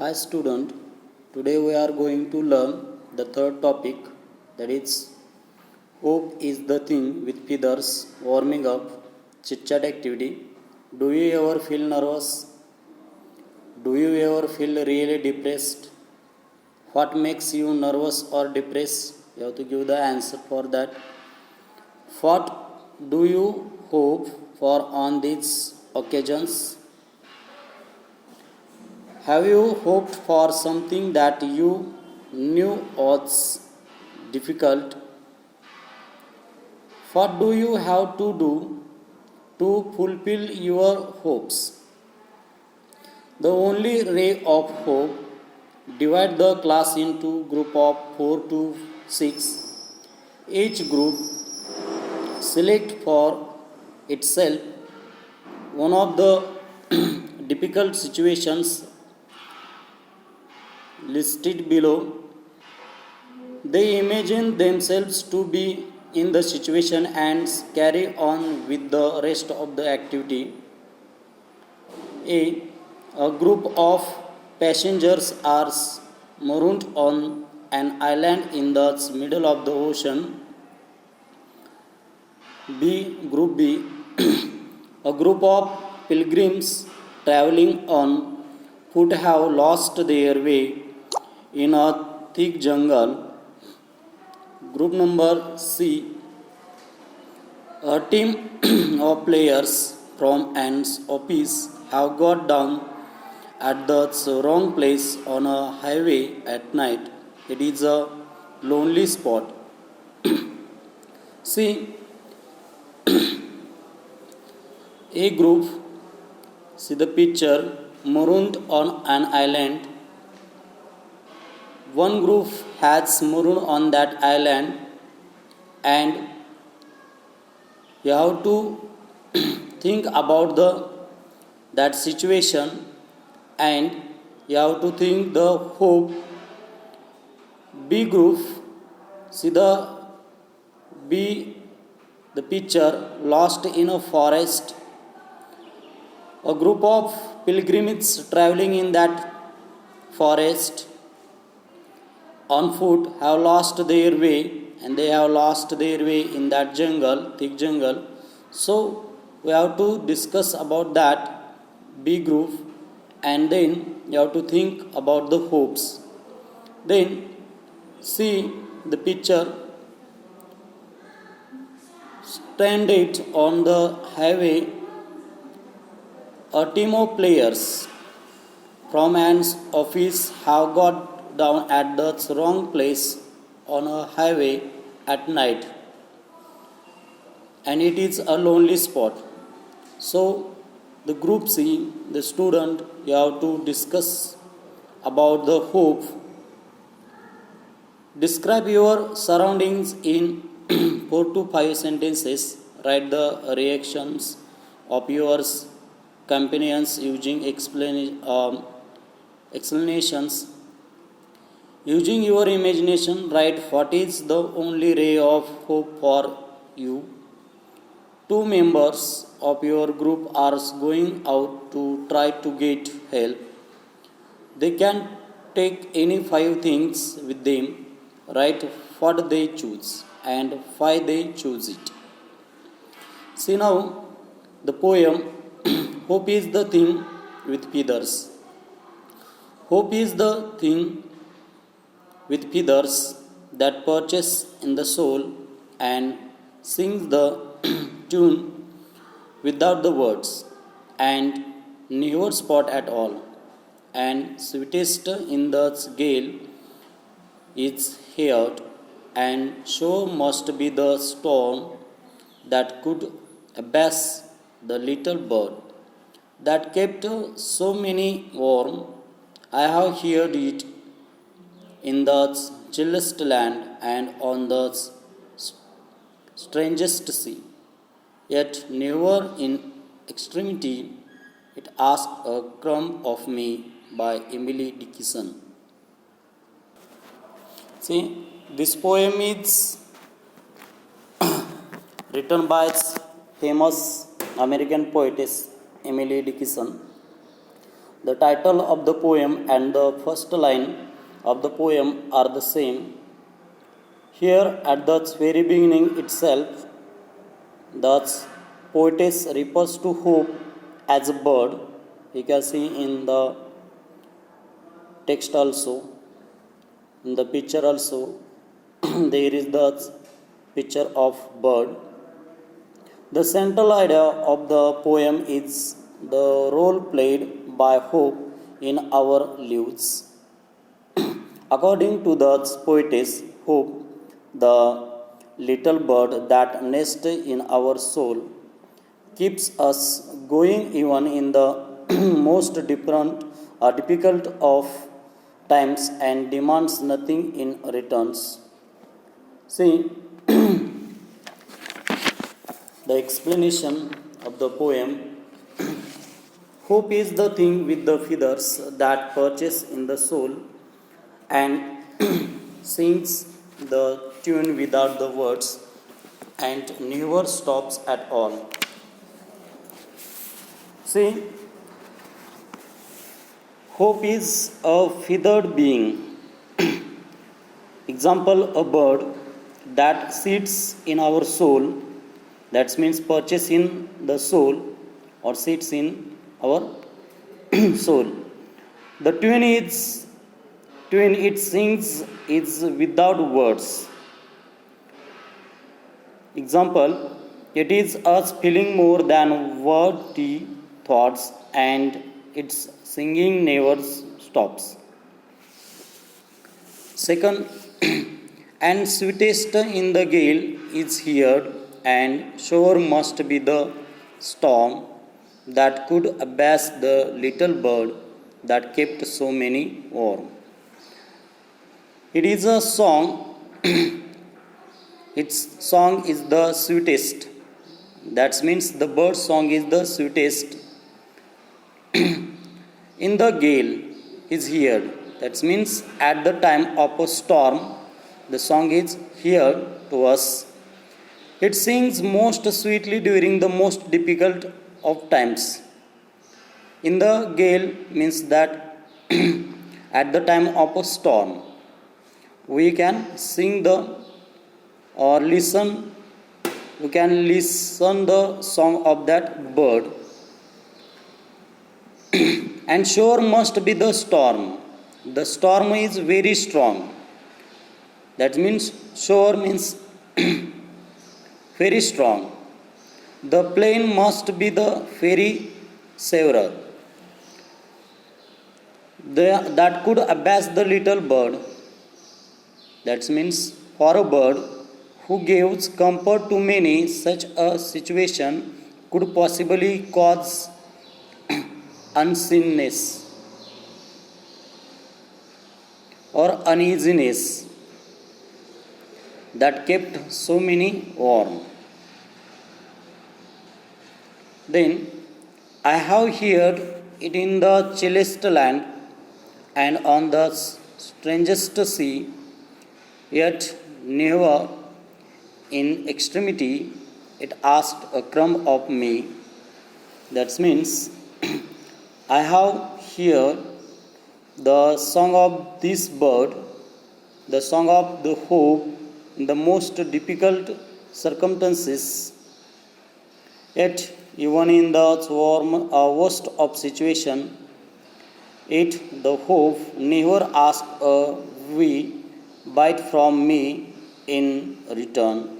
Hi student, today we are going to learn the third topic, that is hope is the thing with feathers, warming up, chit chat activity. Do you ever feel nervous? Do you ever feel really depressed? What makes you nervous or depressed? You have to give the answer for that. What do you hope for on these occasions? Have you hoped for something that you knew was difficult? What do you have to do to fulfill your hopes? The only ray of hope. Divide the class into group of 4 to 6. Each group select for itself one of the difficult situations listed below. They imagine themselves to be in the situation and carry on with the rest of the activity. A group of passengers are marooned on an island in the middle of the ocean. Group B, a group of pilgrims traveling on foot have lost their way in a thick jungle. Group number C, a team of players from an office have got down at the wrong place on a highway at night. It is a lonely spot. See, a group, see the picture, marooned on an island. One group has marooned on that island, and you have to think about that situation, and you have to think the hope. B group, see the picture, lost in a forest. A group of pilgrims traveling in that forest on foot have lost their way, and they have lost their way in that jungle, thick jungle. So we have to discuss about that B group, and then you have to think about the hopes. Then see the picture, stranded on the highway. A team of players from an office have got down at the wrong place on a highway at night, and it is a lonely spot. So the group C, the student, you have to discuss about the hope. Describe your surroundings in 4 to 5 sentences. Write the reactions of your companions using explanations. Using your imagination, write what is the only ray of hope for you. 2 members of your group are going out to try to get help. They can take any 5 things with them. Write what they choose and why they choose it. See now the poem. Hope is the thing with feathers. Hope is the thing with feathers that perches in the soul and sings the tune without the words, and never spot at all, and sweetest in the gale is heard, and sure must be the storm that could abase the little bird that kept so many warm. I have heard it in the chillest land and on the strangest sea, yet never in extremity it asked a crumb of me. By Emily Dickinson. See, this poem is written by famous American poetess Emily Dickinson. The title of the poem and the first line of the poem are the same. Here, at the very beginning itself, the poetess refers to hope as a bird. You can see in the text also, in the picture also, there is the picture of bird. The central idea of the poem is the role played by hope in our lives. According to the poetess, hope, the little bird that nests in our soul, keeps us going even in the most different or difficult of times and demands nothing in returns. See, the explanation of the poem. Hope is the thing with the feathers that perches in the soul and sings the tune without the words and never stops at all. See, hope is a feathered being. Example, a bird that sits in our soul, that means perches in the soul or sits in our soul. The tune it sings is without words. Example, it is us feeling more than wordy thoughts and its singing never stops. Second, and sweetest in the gale is here, and sure must be the storm that could abase the little bird that kept so many warm. It is a song, its song is the sweetest. That means the bird song is the sweetest. In the gale is heard. That means at the time of a storm, the song is heard to us. It sings most sweetly during the most difficult of times. In the gale means that at the time of a storm, we can sing the or listen, we can listen the song of that bird. And sure must be the storm. The storm is very strong. That means sure means very strong. The plane must be the ferry saver that could abase the little bird. That means for a bird who gives comfort to many, such a situation could possibly cause uneasiness or uneasiness that kept so many warm. Then I have heard it in the chillest land and on the strangest sea, yet never in extremity it asked a crumb of me. That means I have heard the song of this bird, the song of the hope in the most difficult circumstances. Yet, even in the worst of situation, it the hope never asked a wee bite from me in return.